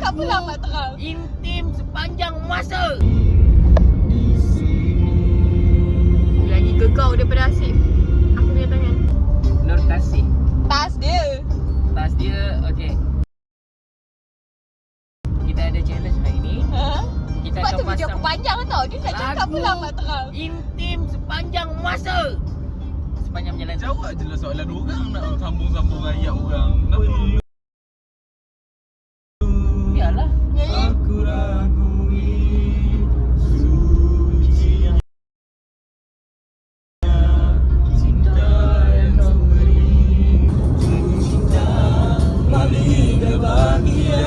cakap pula mak terang. Intim sepanjang masa. Lagi gegau daripada Asyik. Aku punya tangan. Nur Kasih. Tas dia. Tas dia, okey. Kita ada challenge hari ni. Ha? Kita Sebab akan tu video pasang aku panjang tau. Dia nak cakap lagu pula mak terang. Intim sepanjang masa. Sepanjang perjalanan. Jawab je lah soalan orang nak sambung-sambung ayat orang. Kenapa? Biarlah. Aku ragui suci cinta yang kau beri, cinta paling bahagia.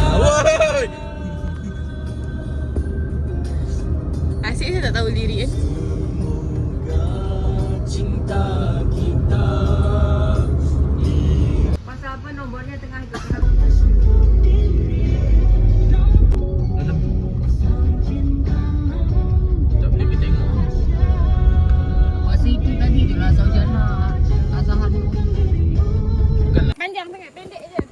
Asyik saya tak tahu lirik kan. Semoga cinta kita Pasal apa nombornya tengah ikut. tak boleh kita tengok. Masa itu tadi je lah Saujana Azahan. Bukanlah Panjang sangat, pendek je.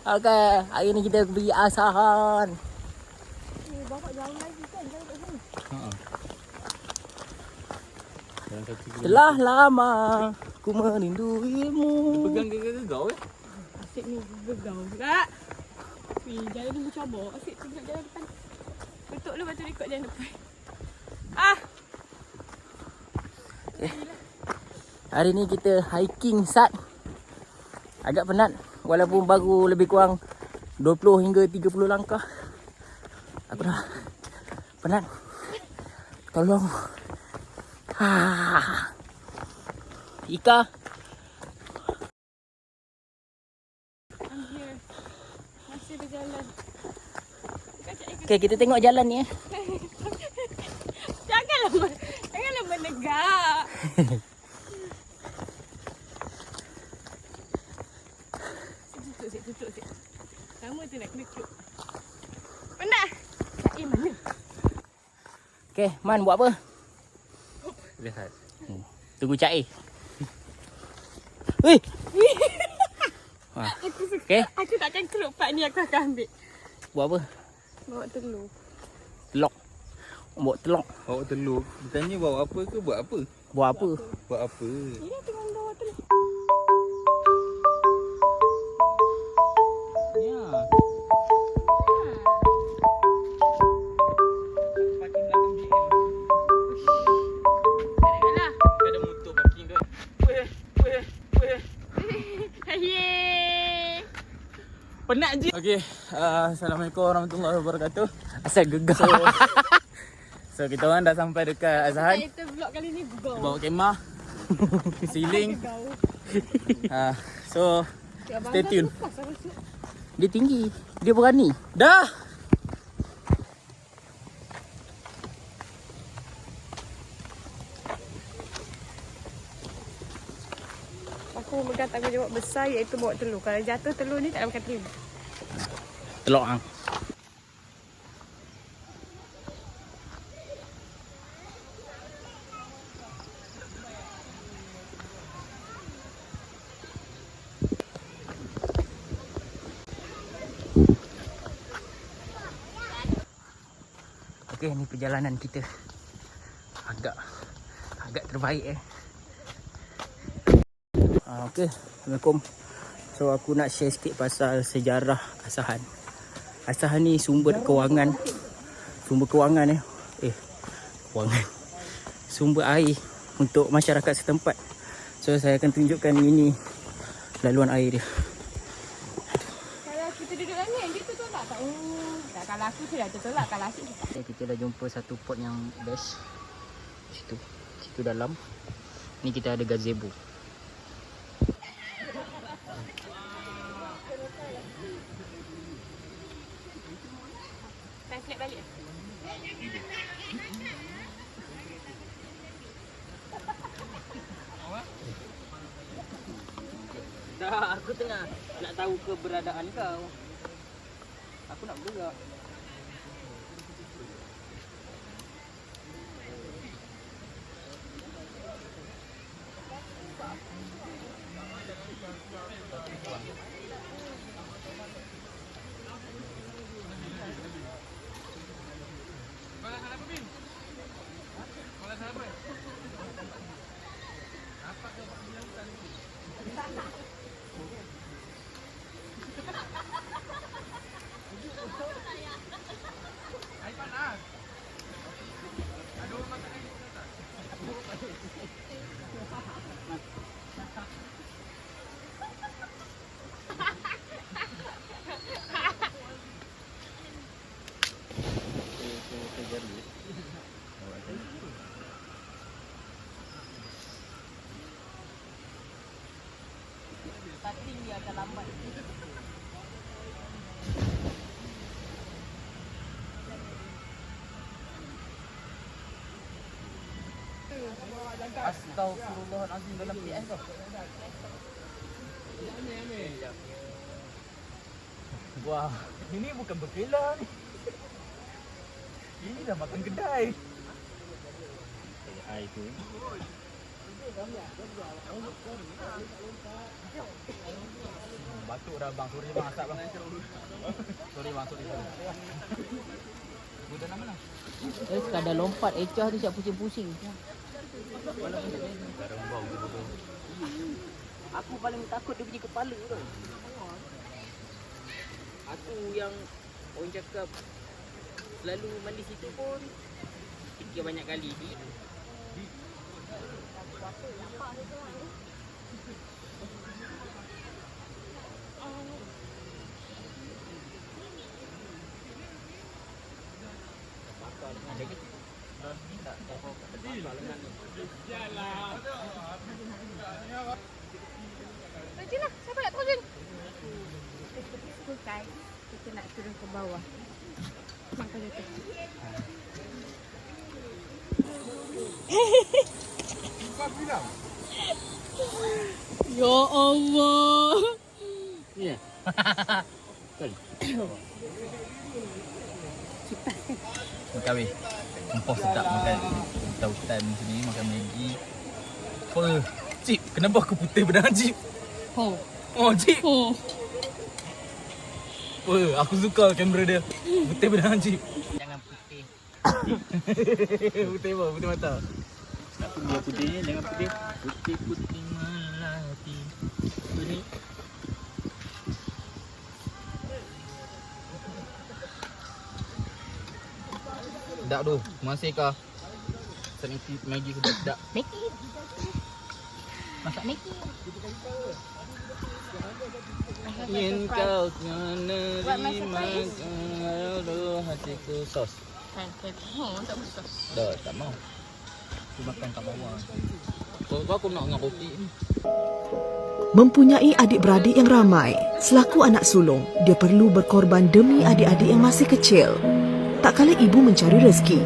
Okey, hari ni kita pergi Asahan. Bapak jauh lagi kan, jauh kat sini. Telah lama ku merinduimu. pegang ke kau Asyik ni gegau pula. Weh, jalan ni mencabar. Asyik tengok jalan depan. Tutup lu, lepas tu ikut jalan depan. Ah! Hari ni kita hiking Sat. Agak penat walaupun baru lebih kurang 20 hingga 30 langkah. Aku dah penat. Tolong. Ika. I'm here. Masih berjalan. Okay, kita tengok jalan ni. Janganlah menegak. Tutup. Lama tu nak kena cuk. Penat. Mana? Okay, Man buat apa? lihat. Tunggu Cik. Weh. Aku suka. Okay, Aku takkan kelup part ni, aku akan ambil. buat apa? Bawa telur. Telok. Bawa telok. Bawa telur. Ditanya bawa apa ke buat apa? Buat apa? Buat apa? Ini tengah bawa telur. Ya. Parking belakang BM. Alah. Ada motor parking tu. Weh. Yeay. Penat je. Okey, Assalamualaikum warahmatullahi wabarakatuh. Asal gegar. So kita orang dah sampai dekat Azahan. Title vlog kali ni gegau. Bawa kemah. Siling. Gegau. So stay tune. Dia tinggi. Dia berani. Dah. Aku memegang tanggungjawab besar iaitu bawa telur. Kalau jatuh telur ni tak ada makan telur. Telok hang. Okey, ni perjalanan kita. Agak terbaik Okey, Assalamualaikum. So aku nak share sikit pasal sejarah Asahan. Asahan ni sumber kewangan. Kewangan. Sumber air untuk masyarakat setempat. So saya akan tunjukkan ini laluan air dia. Kalau kita duduk dalam ni, dia tu tolak tak? Tak, kalau aku tu dah tertolak. Kalau asyik Okay, kita dah jumpa satu pot yang best. Situ dalam. Ni kita ada gazebo. translate balik. Dah, aku tengah nak tahu keberadaan kau. Aku nak bergerak. Starting dia akan lambat. Astagfirullahalazim dalam PS tu. Wah, ini bukan berkelah ni. Ini dah makan kedai. Air tu. Batuk dah bang, sorry bang asap bang. Sorry bang, sorry. Budak nama mana? Sekadar lompat Ecah tu siap pusing-pusing. Aku paling takut dia punya kepala tu. Aku yang orang cakap selalu mandi situ pun fikir banyak kali. Lah, siapa nak turun? Bukan, kita nak turun ke bawah. Makan dia. Ya Allah. Ya. Betul. Kipas kan? Makan weh. Empah sedap makan hutan macam ni, makan Maggi. Apa? Cip, kenapa aku putih benar Cip? Oh. Oh Cip. Oh. Apa? Aku suka kamera dia. Putih benar Cip. Jangan putih. Putih apa? Putih mata. Aku dia putih, jangan putih. Putih-putih melati. Apa ni? Sedap tu. Masih kah? Maggi sedap. Maggi. Masak Maggi. Ingin kau menerima kalau hatiku sos. Kan, tak usah. Dah, tak mau. Aku makan kat bawah. Kau aku nak dengan roti ni. Mempunyai adik-beradik yang ramai, selaku anak sulung, dia perlu berkorban demi adik-adik yang masih kecil. Tak kala ibu mencari rezeki,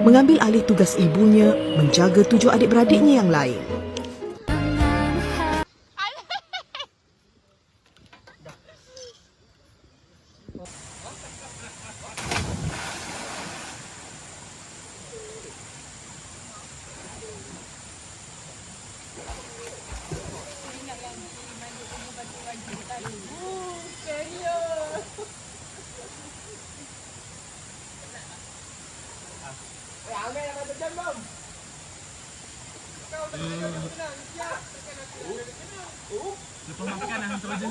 mengambil alih tugas ibunya menjaga 7 adik-beradiknya yang lain. Lepas makan dah hantar je.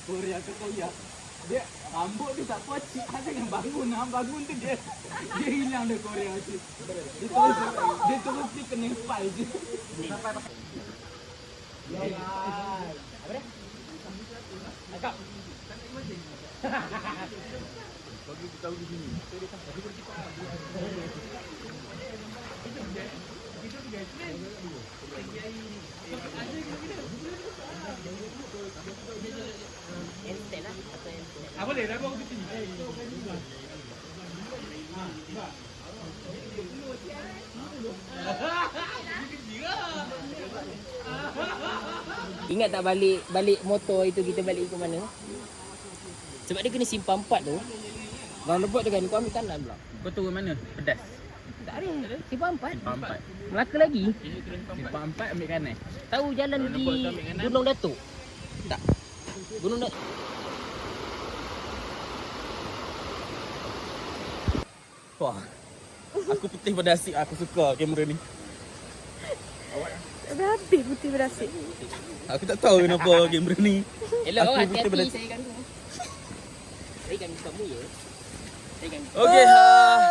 Korea ke Korea. Dia rambut dia tak puas cik ada yang bangun. Bangun tu dia hilang dia Korea cik. Dia terus kena file je. Sampai apa dia? Agak. Bagi kita tahu di sini. Apa boleh dah aku di sini. Ingat tak balik motor itu kita balik ke mana? Sebab dia kena simpang 4 tu. Bang lebut tu kan, kau ambil kanan pula. Kau turun mana? Pedas. Tak ada. Simpang 4. Simpang 4. Melaka lagi. Simpang 4 ambil kanan. Tahu jalan Bang di lebut tu ambil kanan. Gunung Datuk? Tak. Gunung Datuk. Wah. Aku putih pada asyik. Aku suka kamera ni. Dah habis putih berasik. Aku tak tahu kenapa kamera ni. Elok Aku kan, putih hati-hati pada- saya ganggu. Saya ganggu kamu ya. Saya ganggu. Okey.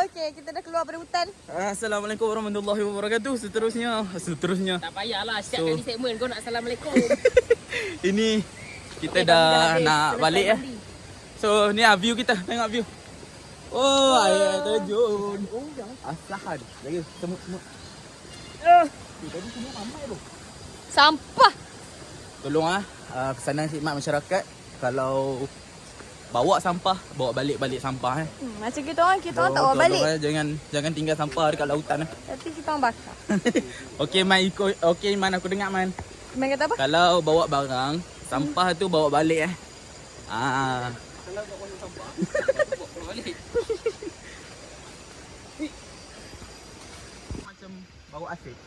Okey, kita dah keluar dari hutan. Assalamualaikum warahmatullahi wabarakatuh. Seterusnya. Tak payahlah, siap So- kali segmen kau nak Assalamualaikum. Ini kita Okey, dah kami habis. nak Selesai balik ya. mandi. So ni view kita. Tengok view. Oh, air terjun. Oh, jangan. Asahan. Jaga semut-semut. Tadi semua ramai tu. Sampah. Tolong pesanan khidmat masyarakat, kalau bawa sampah, bawa balik sampah Macam kita orang tak bawa balik. Jangan tinggal sampah dekat lautan. Tapi kita orang bakar. Okey Man, okey Man, aku dengar Man. Main kata apa? Kalau bawa barang, sampah tu bawa balik Kalau kau bawa sampah, bawa balik. Macam bawa asyik.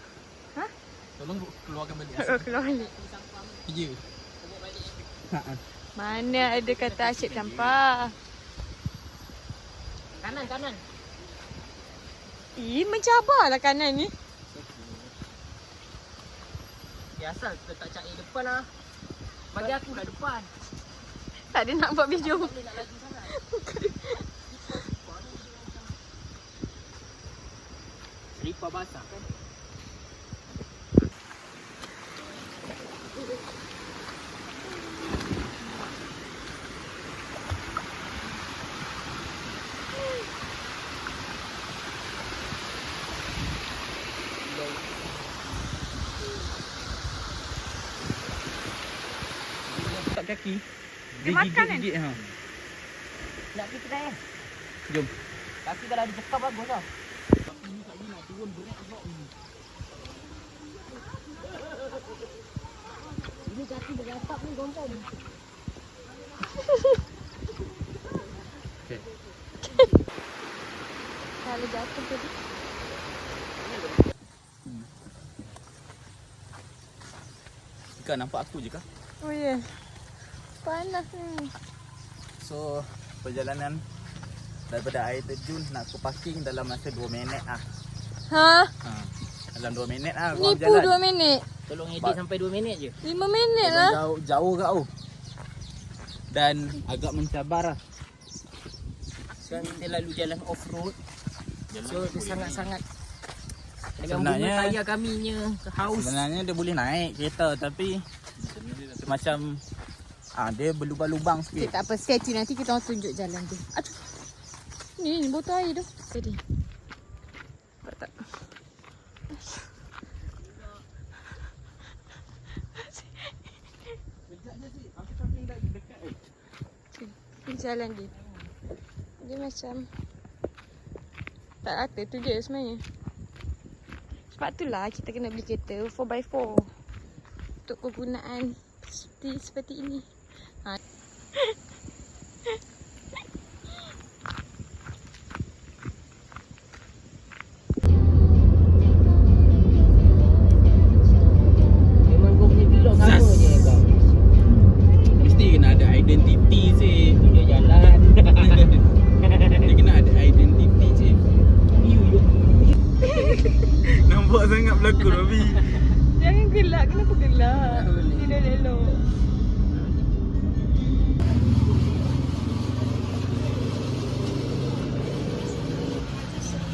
Hah? Tolong keluarkan balik Oh, asyik. keluar balik. Ya. Mana ada kata asyik sampah. Kanan. Mencabarlah kanan ni. Biasa letak cak air depan lah. Bagi aku dah depan. Tak ada nak buat video. Tak boleh nak laju sangat. Ripa basah kan. Tak kaki. Dia makan kan? Gigit. Nak pergi kedai kan? Jom. Kaki kalau ada cekap bagus lah. Ini kaki bergatap ni confirm. Okay. Kalau jatuh tadi. Ika nampak aku je kah? Oh ya. Panas ni. So, perjalanan daripada air terjun nak ke parking dalam masa 2 minit Ha? Dalam 2 minit Nipu 2 minit. Tolong edit sampai 2 minit je. 5 minit lah. Jauh kau. Dan agak mencabar lah. Sekarang kita lalu jalan off-road. So, dia sangat-sangat dengan Sebenarnya- bunga tayar kaminya ke haus. Sebenarnya dia boleh naik kereta tapi macam dia berlubang-lubang Okay, sikit. tak apa, stay tune. Nanti kita orang tunjuk jalan tu. Aduh. Ni botol air tu. Jadi. Nampak tak? Ni jalan dia. Dia macam tak rata tu je sebenarnya. Sebab itulah kita kena beli kereta 4x4 untuk kegunaan seperti ini. Ha. Memang kau punya vlog sama Zas. je kau. Mesti kena ada identiti sih. Dia jalan. Dia kena ada identiti sih. Nampak sangat berlakon Abi. Jangan gelak. Kenapa gelak? Tak boleh. Tidak elok.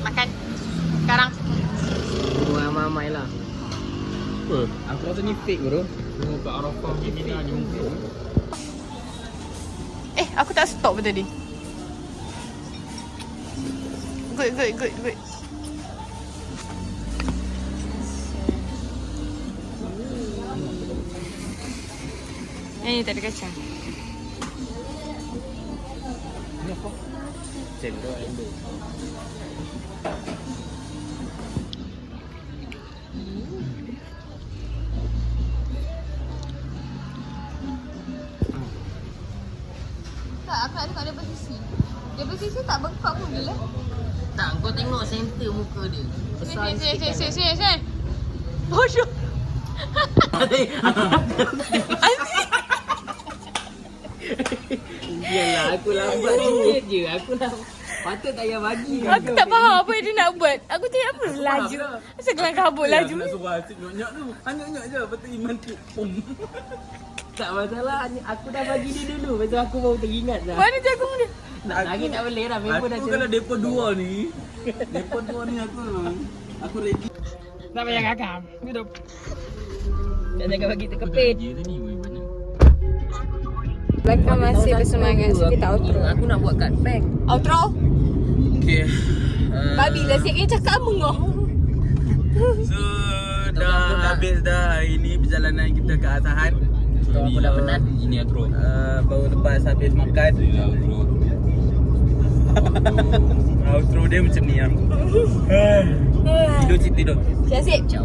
Makan. Sekarang. Ramai-ramai lah. Apa? Aku rasa ni fake bro. Tengok kat Arafah Mina jumpa. Aku tak stop pun tadi. Good. Yang ni tak ada kacang. Ni apa? Cendol Indo. Tak, aku nak tengok dia bersisi. Dia bersisi tak dulu. Tak, kau tengok center muka dia. Besar Sini. Bodoh. Biarlah, aku lambat sikit je. Aku lambat. Patut tak payah bagi. Aku tak faham apa yang dia nak buat. Aku tengok apa laju. Asal kelang kabut laju. Nak suruh asyik nyok-nyok tu. Nyok-nyok je. Lepas tu Iman tu. Pum. Tak masalah, aku dah bagi dia dulu. Lepas tu aku baru teringat dah. Mana jagung dia? Nak lagi tak boleh dah. Memang dah Aku kalau depa dua ni. Depa dua ni aku ready. Tak payah gagam. Hidup. Jangan bagi terkepit. Dia tu ni mana? Belakang masih bersemangat. So kita outro. Aku nak buat cut back. Outro? Okay. Babi lah siap kena cakap mengah. So dah habis dah hari ni perjalanan kita ke Asahan. So, aku dah penat. Ini outro. Baru lepas habis makan. Outro dia macam ni yang. Tidur. Siap-siap.